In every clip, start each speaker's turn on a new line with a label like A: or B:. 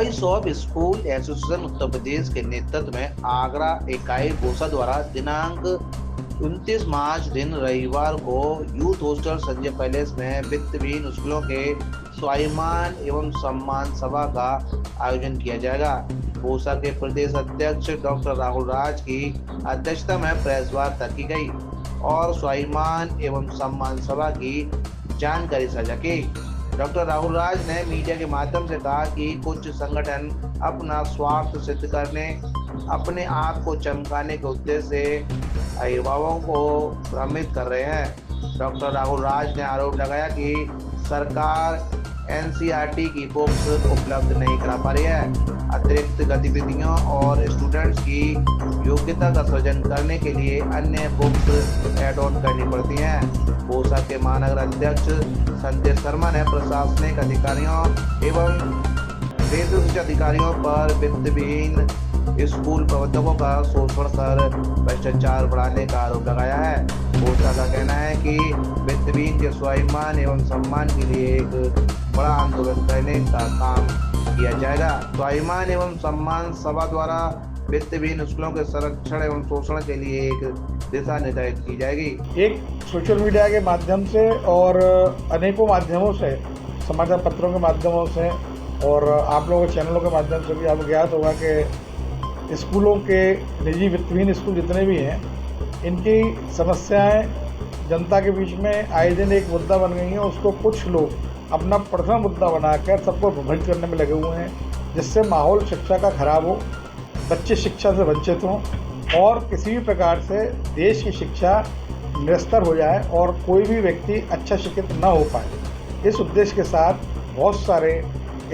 A: Voice of school association Uttar Pradesh के नेतृत्व में आगरा इकाई गोसा द्वारा दिनांक 29 मार्च दिन रविवार को यूथ हॉस्टल संजय पैलेस में वित्तहीन स्कूलों के स्वाभिमान एवं सम्मान सभा का आयोजन किया जाएगा। गोसा के प्रदेश अध्यक्ष डॉक्टर राहुल राज की अध्यक्षता में प्रेस वार्ता की गई और स्वाभिमान एवं सम्मान सभा की जानकारी साझा की। डॉक्टर राहुल राज ने मीडिया के माध्यम से कहा कि कुछ संगठन अपना स्वार्थ सिद्ध करने, अपने आप को चमकाने के उद्देश्य से युवाओं को भ्रमित कर रहे हैं। डॉक्टर राहुल राज ने आरोप लगाया कि सरकार एनसीईआरटी की बुक्स उपलब्ध नहीं करा पा रही है, अतिरिक्त गतिविधियों और स्टूडेंट्स की योग्यता का सृजन करने के लिए अन्य बुक्स ऐड ऑन करनी पड़ती हैं। गोसा के महानगर अध्यक्ष संजय शर्मा ने प्रशासनिक अधिकारियों एवं वेतन अधिकारियों पर वित्तहीन स्कूल प्रबंधकों का शोषण कर भ्रष्टाचार बढ़ाने का आरोप लगाया है। गोसा का कहना है कि वित्तहीन के स्वाभिमान एवं सम्मान के लिए एक बड़ा आंदोलन करने का काम किया जाएगा। स्वाभिमान एवं सम्मान सभा द्वारा वित्तहीन स्कूलों के संरक्षण एवं शोषण के लिए एक दिशा निर्धारित की जाएगी।
B: एक सोशल मीडिया के माध्यम से और अनेकों माध्यमों से, समाचार पत्रों के माध्यमों से और आप लोगों के चैनलों के माध्यम से भी आपको ज्ञात होगा कि स्कूलों के निजी वित्तहीन स्कूल जितने भी हैं, इनकी समस्याएं जनता के बीच में आए दिन एक मुद्दा बन गई हैं। उसको कुछ लोग अपना पर्सनल मुद्दा बनाकर सबको प्रभावित करने में लगे हुए हैं, जिससे माहौल शिक्षा का खराब हो, बच्चे शिक्षा से वंचित हों और किसी भी प्रकार से देश की शिक्षा निरस्तर हो जाए और कोई भी व्यक्ति अच्छा शिक्षित न हो पाए। इस उद्देश्य के साथ बहुत सारे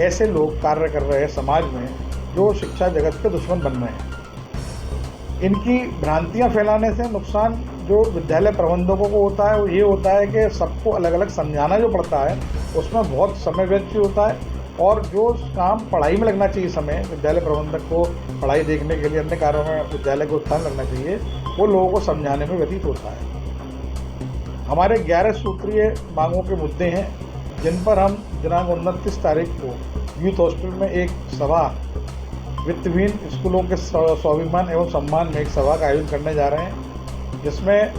B: ऐसे लोग कार्य कर रहे हैं समाज में जो शिक्षा जगत के दुश्मन बन रहे हैं। इनकी भ्रांतियां फैलाने से नुकसान जो विद्यालय प्रबंधकों को होता है वो ये होता है कि सबको अलग अलग समझाना जो पड़ता है उसमें बहुत समय व्यर्थ होता है और जो काम पढ़ाई में लगना चाहिए समय, विद्यालय प्रबंधक को पढ़ाई देखने के लिए अन्य कार्यों में विद्यालय को उत्थान लगना चाहिए, वो लोगों को समझाने में व्यतीत होता है। हमारे 11 सूत्रीय मांगों के मुद्दे हैं जिन पर हम दिनांक 29 तारीख को यूथ हॉस्टल में एक सभा, वित्तहीन स्कूलों के स्वाभिमान एवं सम्मान में एक सभा का आयोजन करने जा रहे हैं, जिसमें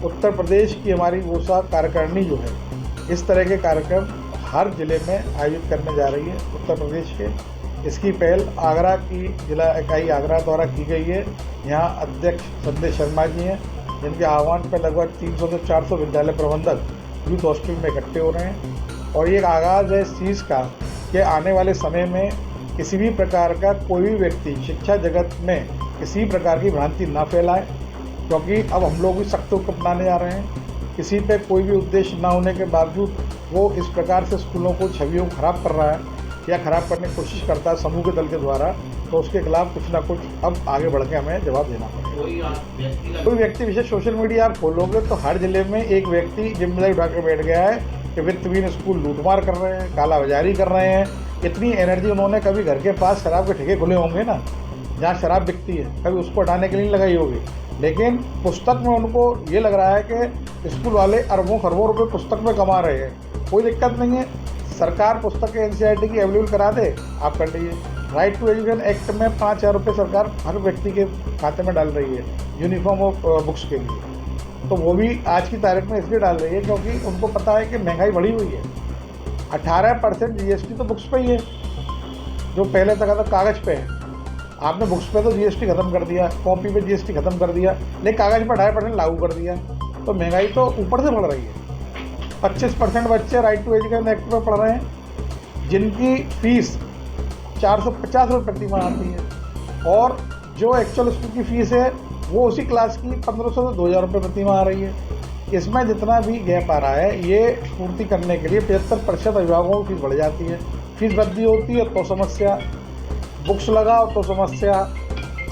B: उत्तर प्रदेश की हमारी गोसा कार्यकारिणी जो है इस तरह के कार्यक्रम हर जिले में आयोजित करने जा रही है उत्तर प्रदेश के। इसकी पहल आगरा की जिला इकाई आगरा द्वारा की गई है। यहाँ अध्यक्ष संजय शर्मा जी हैं, जिनके आह्वान पर लगभग 300 से 400 विद्यालय प्रबंधक यूथ हॉस्टल में इकट्ठे हो रहे हैं और ये एक आगाज़ है इस चीज़ का कि आने वाले समय में किसी भी प्रकार का कोई भी व्यक्ति शिक्षा जगत में किसी प्रकार की भ्रांति ना फैलाए, क्योंकि अब हम लोग भी सख्त रुख अपनाने जा रहे हैं। किसी पे कोई भी उद्देश्य ना होने के बावजूद वो इस प्रकार से स्कूलों को, छवियों को खराब कर रहा है या खराब करने की कोशिश करता है समूह के दल के द्वारा, तो उसके खिलाफ कुछ ना कुछ अब आगे बढ़ के हमें जवाब देना पड़ेगा। कोई व्यक्ति विशेष सोशल मीडिया आप खोलोगे तो हर जिले में एक व्यक्ति जिम्मेदारी उठा कर बैठ गया है कि वित्तहीन स्कूल लूटमार कर रहे हैं, कालाबाजारी कर रहे हैं। इतनी एनर्जी उन्होंने कभी घर के पास शराब के ठेके खुले होंगे ना, जहाँ शराब बिकती है, कभी उसको हटाने के लिए लगाई होगी, लेकिन पुस्तक में उनको ये लग रहा है कि स्कूल वाले अरबों खरबों रुपए पुस्तक में कमा रहे हैं। कोई दिक्कत नहीं है, सरकार पुस्तक के एनसीईआरटी की अवेलेबल करा दे, आप कर लीजिए। राइट टू एजुकेशन एक्ट में 5,000 रुपये सरकार हर व्यक्ति के खाते में डाल रही है यूनिफॉर्म और बुक्स के लिए, तो वो भी आज की तारीख में इसलिए डाल रही है क्योंकि उनको पता है कि महंगाई बढ़ी हुई है। 18% जीएसटी तो बुक्स पे ही है, जो पहले तक था कागज़ पे है। आपने बुक्स पे तो जीएसटी खत्म कर दिया, कॉपी पे जीएसटी खत्म कर दिया, लेकिन कागज़ पर 2.5% लागू कर दिया, तो महंगाई तो ऊपर से बढ़ रही है। 25% बच्चे राइट टू एजुकेशन एक्ट में पढ़ रहे हैं, जिनकी फीस 450 रुपये प्रति माह आती है और जो एक्चुअल स्कूल की फ़ीस है वो उसी क्लास की 1500 से 2000 रुपये प्रति माह आ रही है। इसमें जितना भी गैप आ रहा है ये पूर्ति करने के लिए 75% अभिभावकों की फीस बढ़ जाती है। फीस वृद्धि होती है तो समस्या, बुक्स लगाओ तो समस्या,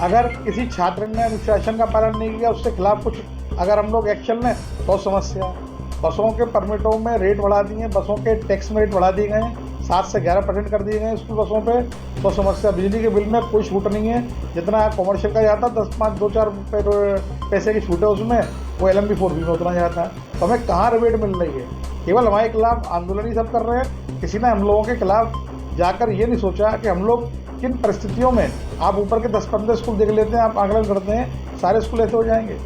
B: अगर किसी छात्र ने अनुशासन का पालन नहीं किया उसके खिलाफ कुछ अगर हम लोग एक्शन लें तो समस्या। बसों के परमिटों में रेट बढ़ा दिए हैं, बसों के टैक्स में रेट बढ़ा दिए गए हैं, 7 से 11% कर दिए गए स्कूल बसों पे, तो समस्या। बिजली के बिल में कोई छूट नहीं है, जितना कमर्शियल का जाता 10-5 2-4 पैसे की छूट है उसमें, वो LMB4 भी में उतना जाता है। तो हमें कहाँ रिबेट मिल रही है? केवल हमारे खिलाफ आंदोलन ही सब कर रहे हैं, किसी ने हम लोगों के खिलाफ जाकर ये नहीं सोचा कि हम लोग किन परिस्थितियों में, आप ऊपर के 10-15 स्कूल देख लेते हैं, आप आंकलन करते हैं सारे स्कूल ऐसे हो जाएंगे।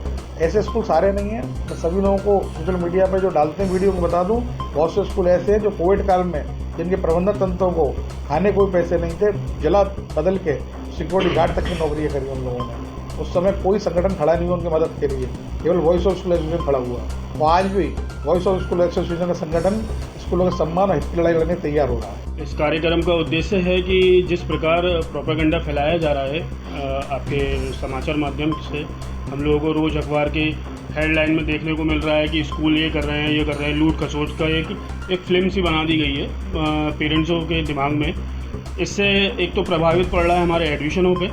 B: ऐसे स्कूल सारे नहीं हैं। मैं सभी लोगों को सोशल मीडिया पर जो डालते हैं वीडियो को बता दूं, बहुत से स्कूल ऐसे हैं जो कोविड काल में जिनके प्रबंधक तंत्रों को खाने कोई पैसे नहीं थे, जिला बदल के सिक्योरिटी गार्ड तक की नौकरियाँ करी उन लोगों ने। उस समय कोई संगठन खड़ा नहीं हुआ उनकी मदद के लिए, केवल वॉइस ऑफ स्कूल एसोसिएशन खड़ा हुआ। तो आज भी वॉइस ऑफ स्कूल एसोसिएशन का संगठन स्कूलों के सम्मान और हित की लड़ाई लड़ने तैयार हो रहा है।
C: इस कार्यक्रम का उद्देश्य है कि जिस प्रकार प्रोपेगेंडा फैलाया जा रहा है आपके समाचार माध्यम से, हम लोगों को रोज़ अखबार के हेडलाइन में देखने को मिल रहा है कि स्कूल ये कर रहे हैं, ये कर रहे हैं, लूट खसोट का एक फिल्म सी बना दी गई है पेरेंट्सों के दिमाग में। इससे एक तो प्रभावित पड़ रहा है हमारे एडमिशनों पे,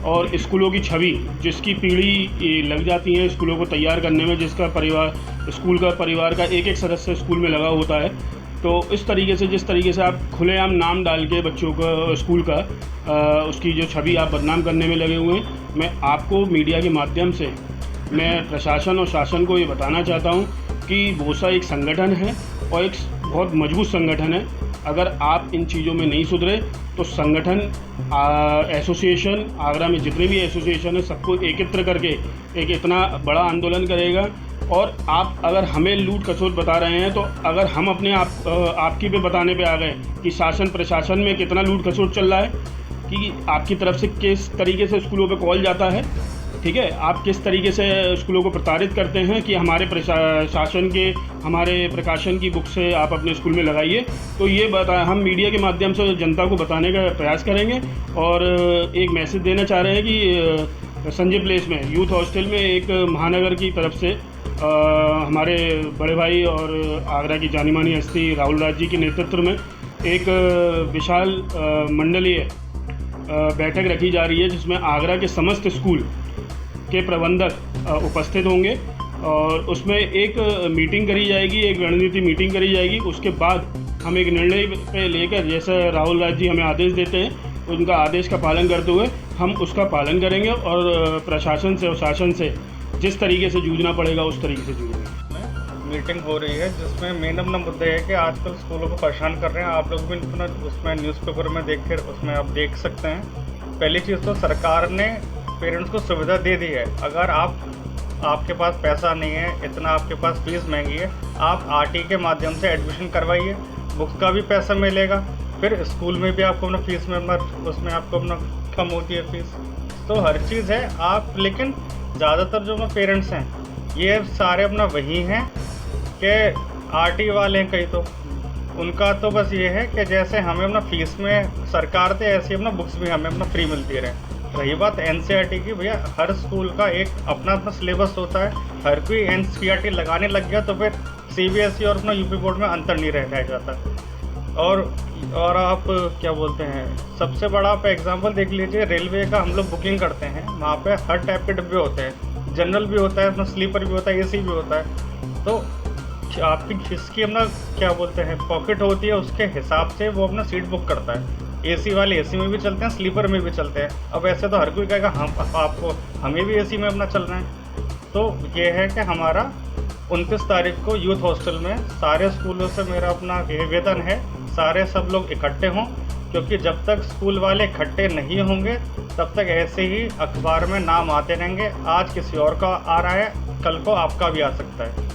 C: और स्कूलों की छवि जिसकी पीढ़ी लग जाती है स्कूलों को तैयार करने में, जिसका परिवार स्कूल का परिवार का एक सदस्य स्कूल में लगा होता है। तो इस तरीके से जिस तरीके से आप खुलेआम नाम डाल के बच्चों का स्कूल का उसकी जो छवि आप बदनाम करने में लगे हुए हैं, मैं आपको मीडिया के माध्यम से मैं प्रशासन और शासन को ये बताना चाहता हूँ कि बोसा एक संगठन है और एक बहुत मजबूत संगठन है। अगर आप इन चीज़ों में नहीं सुधरे तो संगठन एसोसिएशन आगरा में जितने भी एसोसिएशन है सबको एकत्र करके एक इतना बड़ा आंदोलन करेगा। और आप अगर हमें लूट खसोट बता रहे हैं, तो अगर हम अपने आपकी पे बताने पे आ गए कि शासन प्रशासन में कितना लूट खसोट चल रहा है, कि आपकी तरफ से किस तरीके से स्कूलों पे कॉल जाता है, ठीक है, आप किस तरीके से स्कूलों को प्रताड़ित करते हैं कि हमारे शासन के हमारे प्रकाशन की बुक से आप अपने स्कूल में लगाइए, तो ये हम मीडिया के माध्यम से जनता को बताने का प्रयास करेंगे। और एक मैसेज देना चाह रहे हैं कि संजय प्लेस में यूथ हॉस्टल में एक महानगर की तरफ से हमारे बड़े भाई और आगरा की जानी मानी हस्ती राहुल राज जी के नेतृत्व में एक विशाल मंडलीय बैठक रखी जा रही है, जिसमें आगरा के समस्त स्कूल के प्रबंधक उपस्थित होंगे और उसमें एक मीटिंग करी जाएगी, एक रणनीति मीटिंग करी जाएगी। उसके बाद हम एक निर्णय पे लेकर, जैसा राहुल राज जी हमें आदेश देते हैं, उनका आदेश का पालन करते हुए हम उसका पालन करेंगे और प्रशासन से और शासन से जिस तरीके से जूझना पड़ेगा उस तरीके से जूझेंगे।
D: मीटिंग हो रही है जिसमें मेन अपना मुद्दा है कि आजकल स्कूलों को परेशान कर रहे हैं। आप लोग भी अपना उसमें न्यूज़पेपर में देख कर उसमें आप देख सकते हैं। पहली चीज़ तो सरकार ने पेरेंट्स को सुविधा दे दी है। अगर आपके पास पैसा नहीं है, इतना आपके पास फीस महंगी है, आप आरटी के माध्यम से एडमिशन करवाइए, बुक्स का भी पैसा मिलेगा, फिर स्कूल में भी आपको अपना फीस में उसमें आपको अपना कम होती है फीस, तो हर चीज़ है। आप लेकिन ज़्यादातर जो अपना पेरेंट्स हैं ये सारे अपना वही हैं कि आरटी वाले हैं, कई तो उनका तो बस ये है कि जैसे हमें अपना फीस में सरकार दे, ऐसे अपना बुक्स भी हमें अपना फ्री मिलती रहे। रही बात एनसीईआरटी की, भैया हर स्कूल का एक अपना अपना सिलेबस होता है। हर कोई एनसीईआरटी लगाने लग गया तो फिर सीबीएसई और अपना यूपी बोर्ड में अंतर नहीं रह जाता। और आप क्या बोलते हैं, सबसे बड़ा आप एग्जांपल देख लीजिए, रेलवे का हम लोग बुकिंग करते हैं, वहाँ पे हर टाइप के डब्बे होते हैं, जनरल भी होता है, अपना स्लीपर भी होता है, एसी भी होता है। तो आपकी जिसकी अपना क्या बोलते हैं पॉकेट होती है, उसके हिसाब से वो अपना सीट बुक करता है। एसी वाले एसी में भी चलते हैं, स्लीपर में भी चलते हैं। अब ऐसे तो हर कोई कहेगा हमें भी एसी में अपना चलना है। तो ये है कि हमारा 29 तारीख को यूथ हॉस्टल में सारे स्कूलों से मेरा अपना निवेदन है, सारे सब लोग इकट्ठे हों, क्योंकि जब तक स्कूल वाले इकट्ठे नहीं होंगे तब तक ऐसे ही अखबार में नाम आते रहेंगे। आज किसी और का आ रहा है, कल को आपका भी आ सकता है।